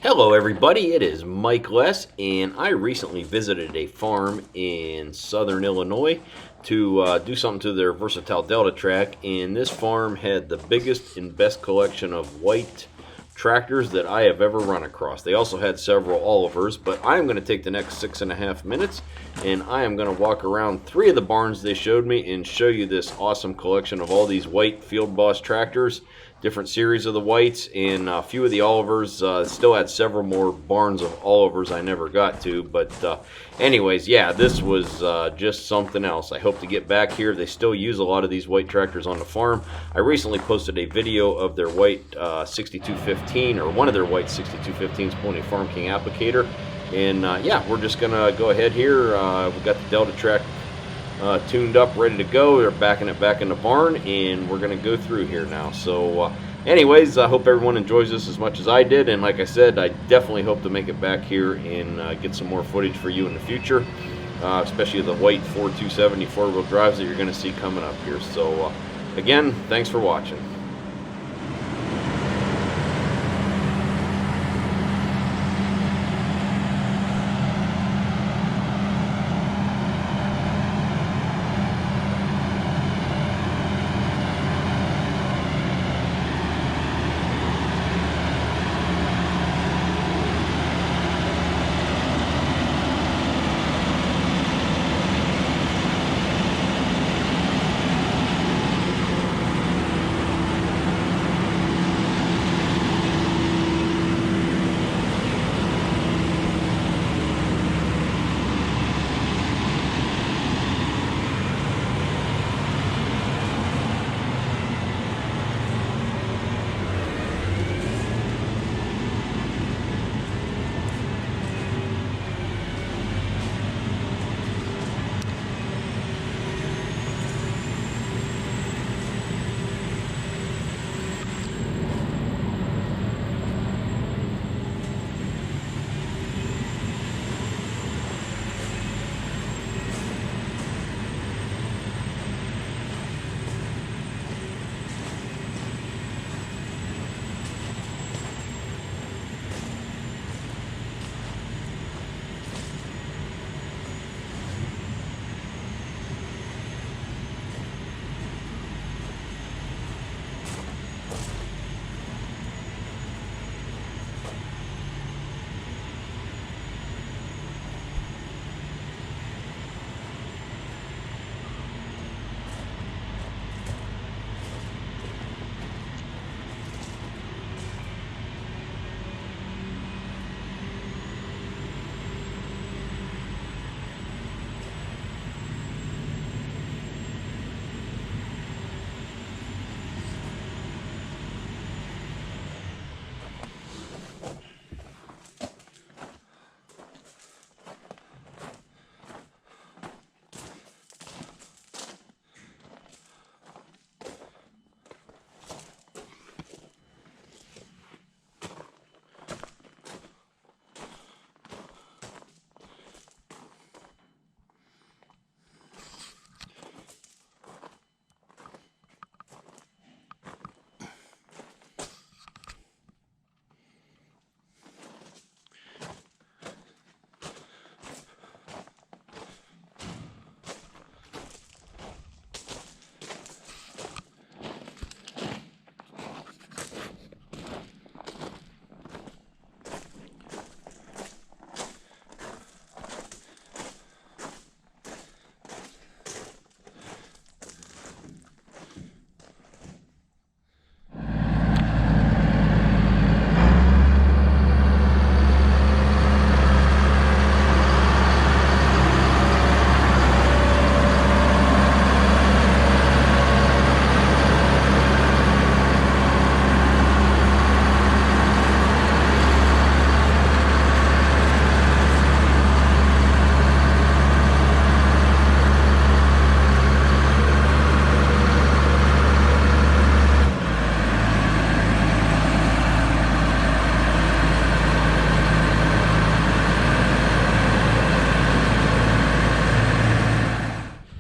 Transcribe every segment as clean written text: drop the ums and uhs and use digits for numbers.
Hello everybody, it is Mike Less, and I recently visited a farm in southern Illinois to do something to their Versatile Delta track, and this farm had the biggest and best collection of white tractors that I have ever run across. They also had several Olivers, but I'm going to take the next 6.5 minutes and I am going to walk around 3 of the barns they showed me and show you this awesome collection of all these white Field Boss tractors, different series of the whites, and a few of the Olivers. Still had several more barns of Olivers I never got to, but anyways, yeah, this was just something else. I hope to get back here. They still use a lot of these white tractors on the farm. I recently posted a video of their white 6215, or one of their white 6215s pulling a Farm King applicator, and yeah, we're just gonna go ahead here. We've got the Delta track tuned up, ready to go. They're backing it back in the barn, and we're going to go through here now. So anyways, I hope everyone enjoys this as much as I did, and like I said, I definitely hope to make it back here and get some more footage for you in the future, especially the white 4270 four-wheel drives that you're going to see coming up here. So again, thanks for watching.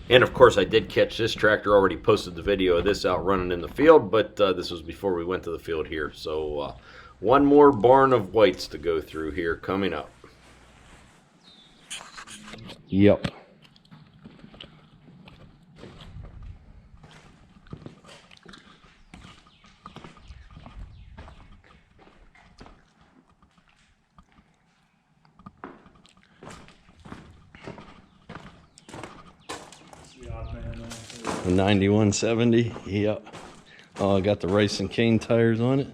And of course, I did catch this tractor. Already posted the video of this out running in the field, but this was before we went to the field here. So one more barn of whites to go through here coming up. Yep. A 9170. Yep. Oh, I got the Rice and Cane tires on it.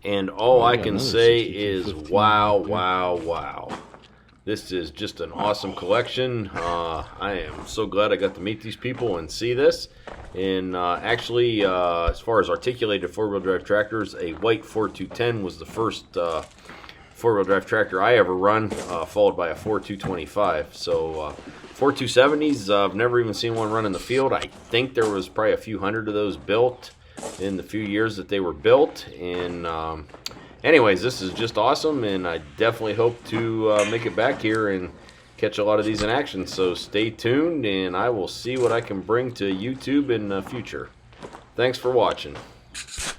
And all I can say is wow, wow, wow. This is just an awesome collection. I am so glad I got to meet these people and see this. And actually, as far as articulated four-wheel drive tractors, a white 4210 was the first four-wheel drive tractor I ever run, followed by a 4225. So 4270s, I've never even seen one run in the field. I think there was probably a few hundred of those built in the few years that they were built. And anyways, this is just awesome, and I definitely hope to make it back here and catch a lot of these in action. So stay tuned, and I will see what I can bring to YouTube in the future. Thanks for watching.